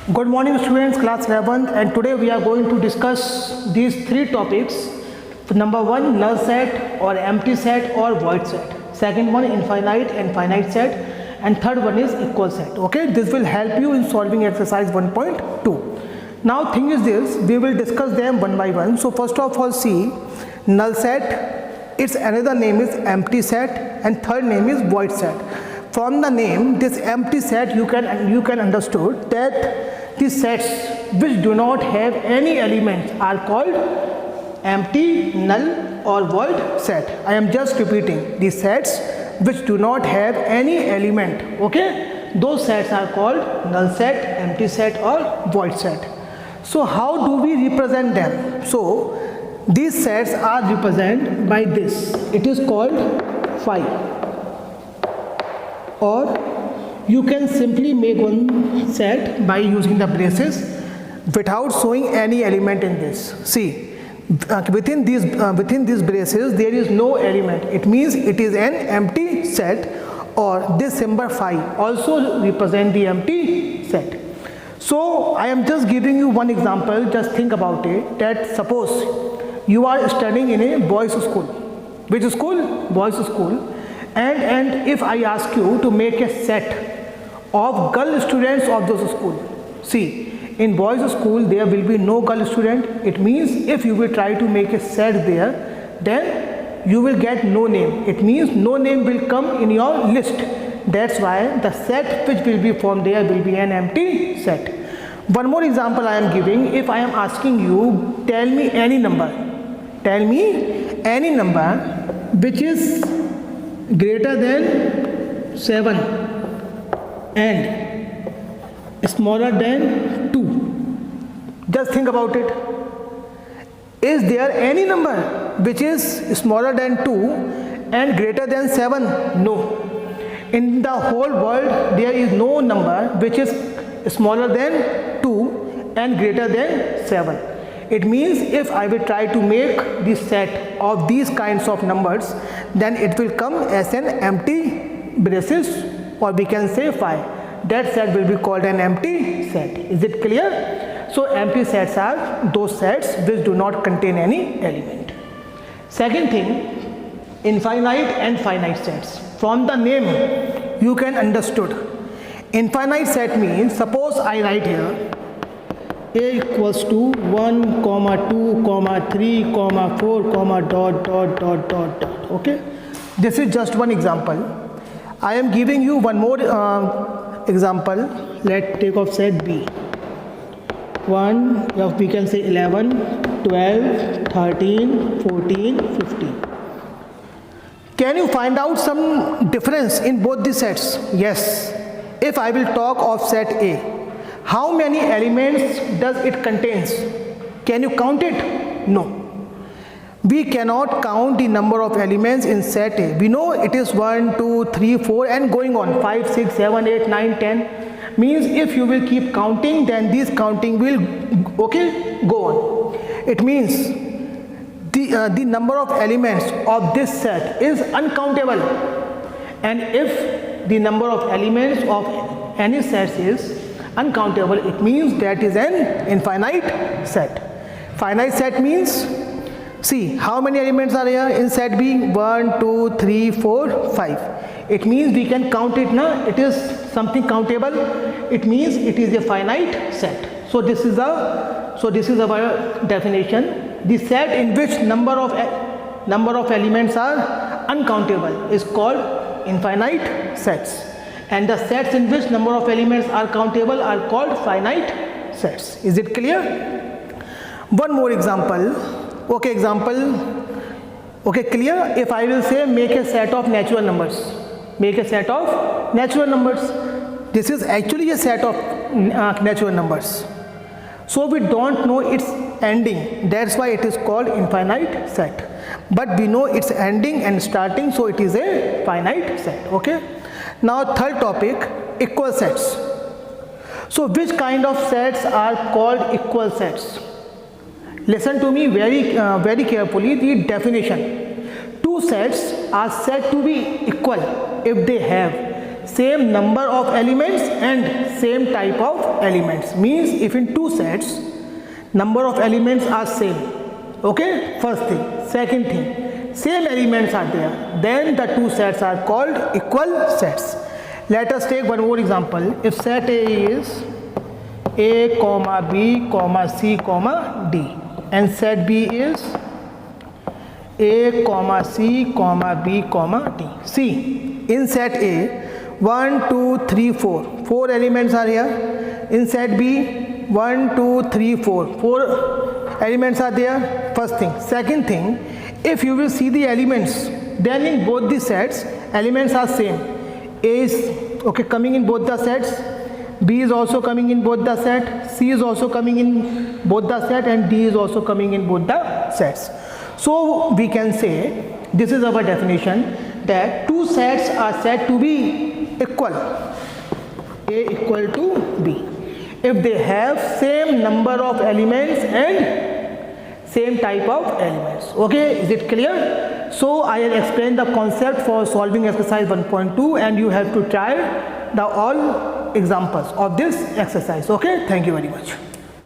Good morning students, class 11th, and today we are going to discuss these three topics. Number one, null set or empty set or void set. Second one, infinite and finite set, and third one is equal set. Okay, this will help you in solving exercise 1.2. Now thing is this, we will discuss them one by one. So first of all, see null set, its another name is empty set, and third name is void set. From the name, this empty set, you can understood that the sets which do not have any elements are called empty, null or void set. I am just repeating, the sets which do not have any element, okay, those sets are called null set, empty set or void set. So how do we represent them? So these sets are represented by this, it is called phi. Or you can simply make one set by using the braces without showing any element in this. See, within these braces there is no element. It means it is an empty set, or this symbol phi also represent the empty set. So I am just giving you one example. Just think about it, that suppose you are studying in a boys school. Which school? Boys school. And if I ask you to make a set of girl students of those school, see, in boys school there will be no girl student. It means if you will try to make a set there, then you will get no name. It means no name will come in your list. That's why the set which will be formed there will be an empty set. One more example I am giving. If I am asking you, tell me any number which is greater than 7 and smaller than 2. Just think about it. Is there any number which is smaller than 2 and greater than 7? No. In the whole world there is no number which is smaller than 2 and greater than 7. It means if I will try to make the set of these kinds of numbers, then it will come as an empty braces, or we can say phi. That set will be called an empty set. Is it clear? So empty sets are those sets which do not contain any element. Second thing, infinite and finite sets. From the name you can understood. Infinite set means, suppose I write here a equals to 1, 2, 3, 4, dot. Okay, this is just one example. I am giving you one more example. Let's take of set B. 1, we can say 11, 12, 13, 14, 15. Can you find out some difference in both the sets? Yes. If I will talk of set A, how many elements does it contains? Can you count it? No. We cannot count the number of elements in set A. We know it is 1, 2, 3, 4 and going on, 5, 6, 7, 8, 9, 10. Means if you will keep counting, then this counting will go on. It means the number of elements of this set is uncountable. And if the number of elements of any set is uncountable, it means that is an infinite set. Finite set means, see how many elements are here in set B? 1, 2, 3, 4, 5. It means we can count it now. It is something countable. It means it is a finite set. So this is our definition. The set in which number of elements are uncountable is called infinite sets. And the sets in which number of elements are countable are called finite sets. Is it clear? One more example. Okay, clear? If I will say make a set of natural numbers. Make a set of natural numbers. This is actually a set of natural numbers. So we don't know its ending. That's why it is called infinite set. But we know its ending and starting, so it is a finite set. Okay? Now third topic, equal sets. So which kind of sets are called equal sets? Listen to me very carefully, the definition. Two sets are said to be equal if they have same number of elements and same type of elements. Means if in two sets number of elements are same, okay, first thing. Second thing, same elements are there, then the two sets are called equal sets. Let us take one more example. If set A is A comma B comma C comma D and set B is A comma C comma B comma D. See, in set A 1 2 3 4 4 elements are here. In set B 1 2 3 4 elements are there, first thing. Second thing, if you will see the elements, then in both the sets elements are same. A is okay coming in both the sets, B is also coming in both the set, C is also coming in both the set, and D is also coming in both the sets. So we can say, this is our definition, that two sets are said to be equal, A equal to B, if they have same number of elements and same type of elements. Okay, is it clear? So I will explain the concept for solving exercise 1.2 and you have to try the all examples of this exercise. Okay, thank you very much.